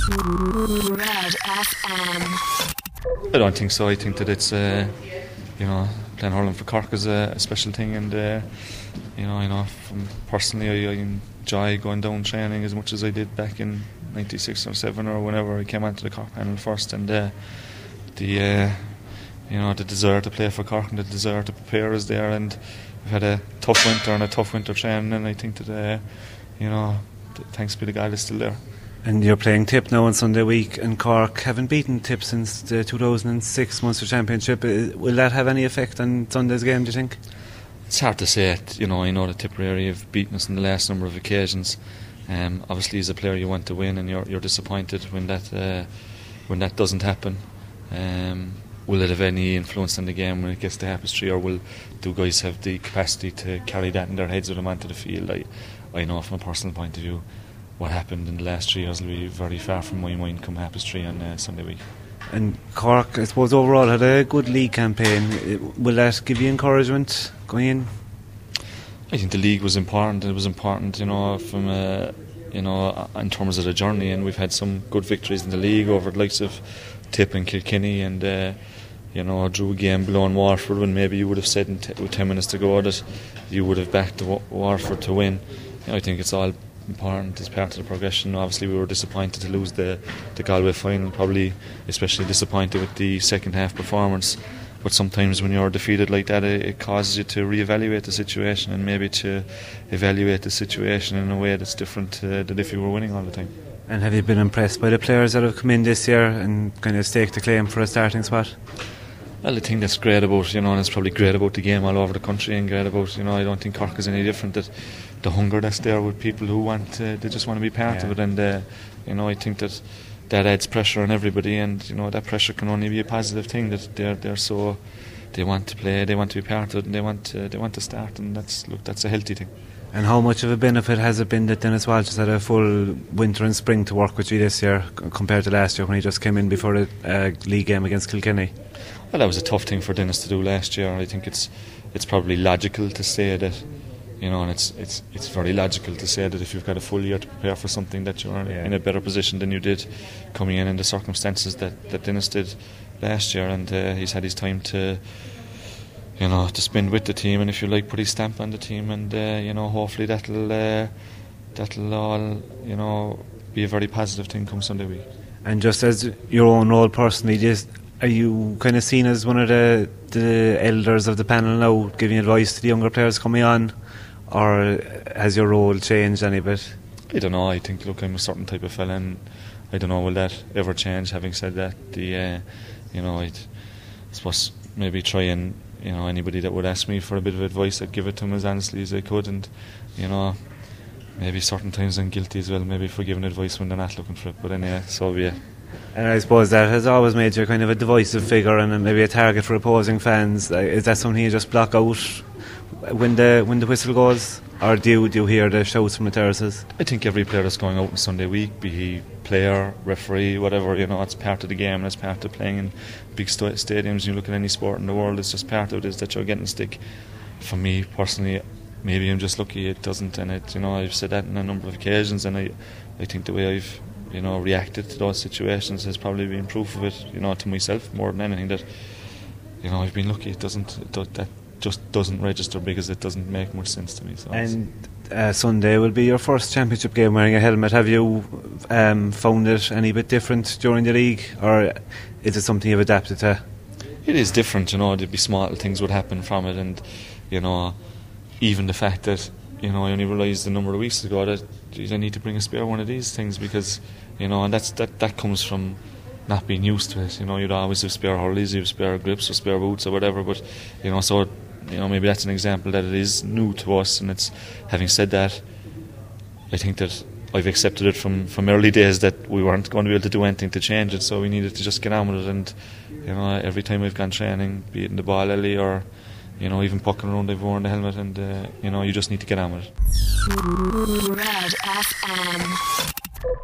Red FM. I don't think so. I think that it's playing hurling for Cork is a special thing, and from personally, I enjoy going down training as much as I did back in '96 or '7 or whenever I came onto the Cork panel first, and the desire to play for Cork and the desire to prepare is there, and we've had a tough winter and a tough winter training, and I think that thanks be to God, it's still there. And you're playing Tip now on Sunday week, and Cork haven't beaten Tip since the 2006 Munster Championship. Will that have any effect on Sunday's game, do you think? It's hard to say it. I know that Tipperary have beaten us on the last number of occasions. Obviously, as a player, you want to win, and you're disappointed when that doesn't happen. Will it have any influence on the game when it gets to half-past 3, or do guys have the capacity to carry that in their heads with them onto the field? I know from a personal point of view, what happened in the last 3 years will be very far from my mind come half-past 3 on Sunday week. And Cork, I suppose, overall had a good league campaign. Will that give you encouragement going in? I think the league was important. It was important, from in terms of the journey, and we've had some good victories in the league over the likes of Tip and Kilkenny, and drew a game below Waterford when maybe you would have said with 10 minutes to go that you would have backed Waterford to win. I think it's all important as part of the progression. Obviously, we were disappointed to lose the Galway final, probably especially disappointed with the second half performance. But sometimes when you're defeated like that, it causes you to reevaluate the situation, and maybe to evaluate the situation in a way that's different than if you were winning all the time. And have you been impressed by the players that have come in this year and kind of staked a claim for a starting spot? Well, the thing that's great about, and it's probably great about the game all over the country, and great about, I don't think Cork is any different, that the hunger that's there with people who they just want to be part of it, and I think that adds pressure on everybody, and that pressure can only be a positive thing, that they want to play, they want to be part of it, and they want to start, and that's a healthy thing. And how much of a benefit has it been that Dennis Walsh has had a full winter and spring to work with you this year compared to last year when he just came in before the league game against Kilkenny? Well, that was a tough thing for Dennis to do last year. I think it's probably logical to say that, and it's very logical to say that if you've got a full year to prepare for something, that you're in a better position than you did coming in the circumstances that Dennis did last year, and he's had his time to spend with the team, and if you like, put his stamp on the team, and hopefully that'll all be a very positive thing come Sunday week. And just as your own role personally, are you kind of seen as one of the elders of the panel now, giving advice to the younger players coming on, or has your role changed any bit? I don't know. I think, I'm a certain type of fella, and I don't know, will that ever change? Having said that, I'd suppose maybe try and anybody that would ask me for a bit of advice, I'd give it to them as honestly as I could, and maybe certain times I'm guilty as well, maybe for giving advice when they're not looking for it, but anyway, so be it. And I suppose that has always made you kind of a divisive figure and maybe a target for opposing fans. Is that something you just block out when the whistle goes, or do you hear the shouts from the terraces? I think every player that's going out on Sunday week, be he player, referee, whatever, it's part of the game, and it's part of playing in big stadiums. You look at any sport in the world, it's just part of it, is that you're getting stick. For me personally, maybe I'm just lucky it doesn't, and I've said that on a number of occasions, and I think the way I've reacted to those situations has probably been proof of it, to myself more than anything, that I've been lucky. That just doesn't register because it doesn't make much sense to me. So and Sunday will be your first championship game wearing a helmet. Have you found it any bit different during the league, or is it something you've adapted to? It is different, there'd be small things would happen from it, and even the fact that I only realised a number of weeks ago that I need to bring a spare one of these things, because and that comes from not being used to it. You'd always have spare hurleys, you have spare grips or spare boots or whatever, but so maybe that's an example that it is new to us. And it's, having said that, I think that I've accepted it from early days that we weren't going to be able to do anything to change it, so we needed to just get on with it. And every time I've gone training, be it in the ball alley or even pucking around, I've worn the helmet, and you just need to get on with it. Red FM.